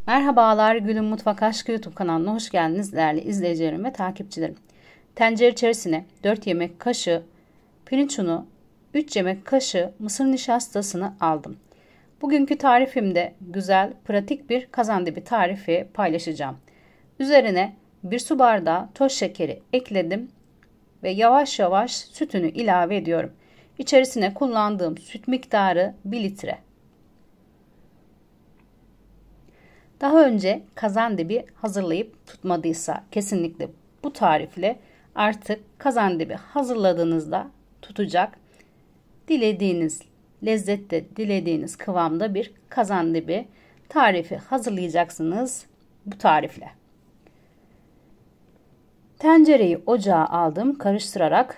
Merhabalar, Gül'ün Mutfak Aşkı YouTube kanalına hoş geldiniz değerli izleyicilerim ve takipçilerim. Tencere içerisine 4 yemek kaşığı pirinç unu, 3 yemek kaşığı mısır nişastasını aldım. Bugünkü tarifimde güzel, pratik bir kazandibi tarifi paylaşacağım. Üzerine 1 su bardağı toz şekeri ekledim ve yavaş yavaş sütünü ilave ediyorum. İçerisine kullandığım süt miktarı 1 litre. Daha önce kazandibi hazırlayıp tutmadıysa kesinlikle bu tarifle artık kazandibi hazırladığınızda tutacak. Dilediğiniz lezzette, dilediğiniz kıvamda bir kazandibi tarifi hazırlayacaksınız bu tarifle. Tencereyi ocağa aldım, karıştırarak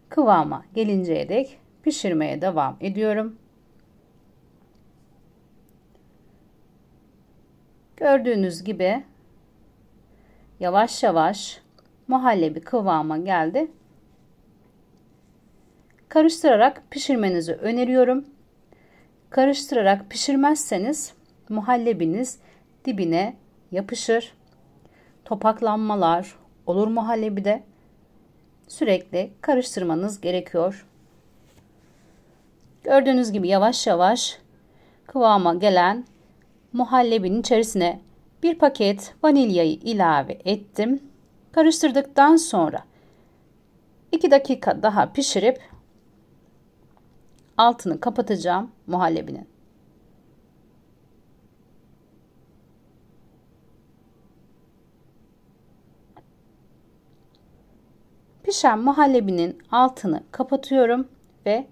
kıvama gelinceye dek pişirmeye devam ediyorum. Gördüğünüz gibi yavaş yavaş muhallebi kıvama geldi. Karıştırarak pişirmenizi öneriyorum. Karıştırarak pişirmezseniz muhallebiniz dibine yapışır. Topaklanmalar olur muhallebide. Sürekli karıştırmanız gerekiyor. Gördüğünüz gibi yavaş yavaş kıvama gelen muhallebinin içerisine bir paket vanilyayı ilave ettim. Karıştırdıktan sonra 2 dakika daha pişirip altını kapatacağım muhallebinin. Pişen muhallebinin altını kapatıyorum ve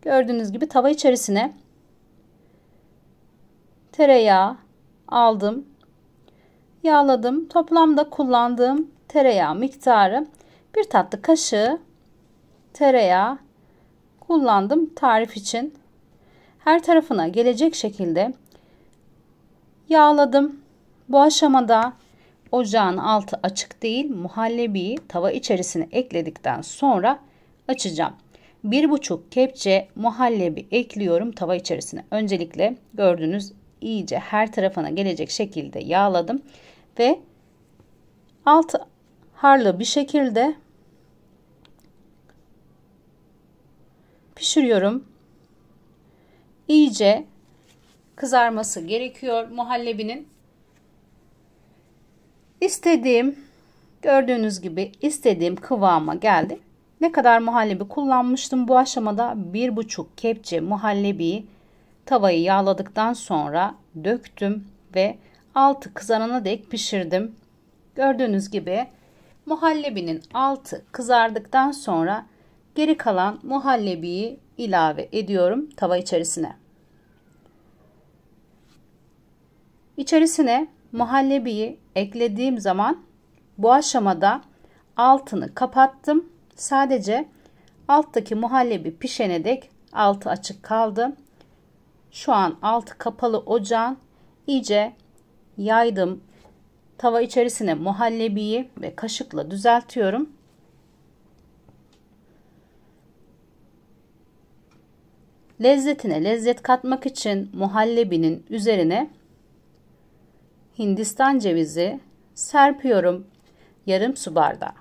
gördüğünüz gibi tava içerisine tereyağı aldım. Yağladım. Toplamda kullandığım tereyağı miktarı 1 tatlı kaşığı tereyağı kullandım tarif için. Her tarafına gelecek şekilde yağladım. Bu aşamada ocağın altı açık değil. Muhallebiyi tava içerisine ekledikten sonra açacağım. 1,5 kepçe muhallebi ekliyorum tava içerisine. Öncelikle gördüğünüz iyice her tarafına gelecek şekilde yağladım ve altı harlı bir şekilde pişiriyorum. İyice kızarması gerekiyor muhallebinin. Gördüğünüz gibi istediğim kıvama geldi. Ne kadar muhallebi kullanmıştım bu aşamada? 1,5 kepçe muhallebiyi tavayı yağladıktan sonra döktüm ve altı kızarana dek pişirdim. Gördüğünüz gibi muhallebinin altı kızardıktan sonra geri kalan muhallebiyi ilave ediyorum tava içerisine. İçerisine muhallebiyi eklediğim zaman bu aşamada altını kapattım. Sadece alttaki muhallebi pişene dek altı açık kaldı. Şu an altı kapalı ocağın iyice yaydım. Tava içerisine muhallebiyi ve kaşıkla düzeltiyorum. Lezzetine lezzet katmak için muhallebinin üzerine Hindistan cevizi serpiyorum. Yarım su bardağı.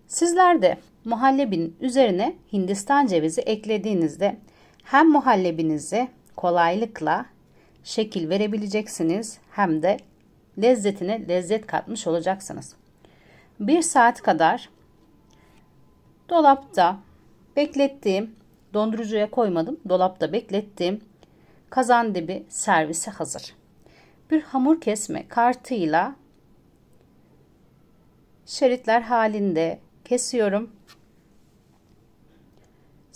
Sizler de muhallebinin üzerine Hindistan cevizi eklediğinizde hem muhallebinize kolaylıkla şekil verebileceksiniz hem de lezzetine lezzet katmış olacaksınız. 1 saat kadar dolapta beklettiğim, dondurucuya koymadım, dolapta beklettiğim kazandibi servise hazır. Bir hamur kesme kartıyla şeritler halinde kesiyorum.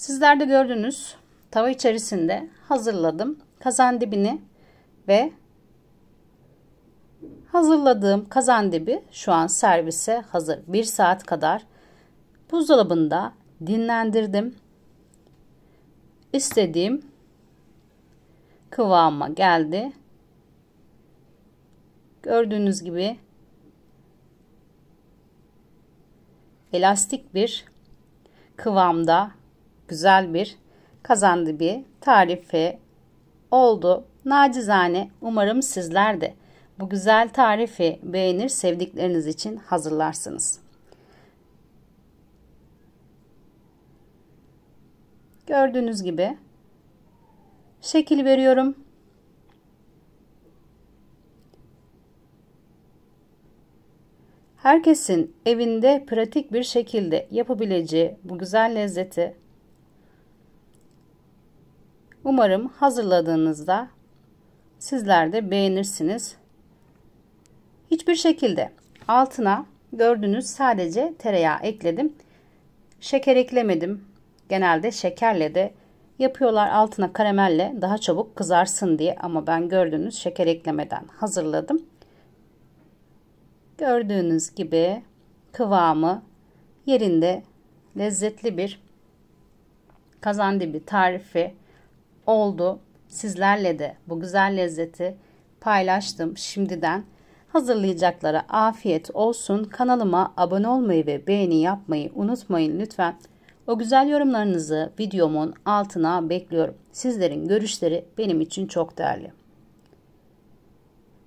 Sizler de gördünüz, tava içerisinde hazırladım kazandibini ve hazırladığım kazandibi şu an servise hazır. 1 saat kadar buzdolabında dinlendirdim. İstediğim kıvama geldi. Gördüğünüz gibi elastik bir kıvamda güzel bir kazandibi tarifi oldu. Nacizane umarım sizler de bu güzel tarifi beğenir, sevdikleriniz için hazırlarsınız. Gördüğünüz gibi şekil veriyorum. Herkesin evinde pratik bir şekilde yapabileceği bu güzel lezzeti umarım hazırladığınızda sizler de beğenirsiniz. Hiçbir şekilde altına gördüğünüz sadece tereyağı ekledim. Şeker eklemedim. Genelde şekerle de yapıyorlar, altına karamelle daha çabuk kızarsın diye, ama ben gördüğünüz şeker eklemeden hazırladım. Gördüğünüz gibi kıvamı yerinde, lezzetli bir kazandibi tarifi oldu. Sizlerle de bu güzel lezzeti paylaştım. Şimdiden hazırlayacaklara afiyet olsun. Kanalıma abone olmayı ve beğeni yapmayı unutmayın lütfen. O güzel yorumlarınızı videomun altına bekliyorum. Sizlerin görüşleri benim için çok değerli.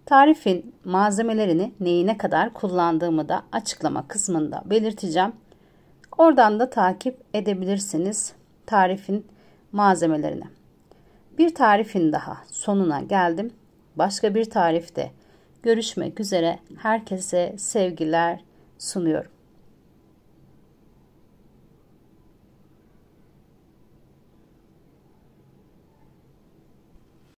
Tarifin malzemelerini neyine kadar kullandığımı da açıklama kısmında belirteceğim. Oradan da takip edebilirsiniz tarifin malzemelerini. Bir tarifin daha sonuna geldim. Başka bir tarifte görüşmek üzere. Herkese sevgiler sunuyorum.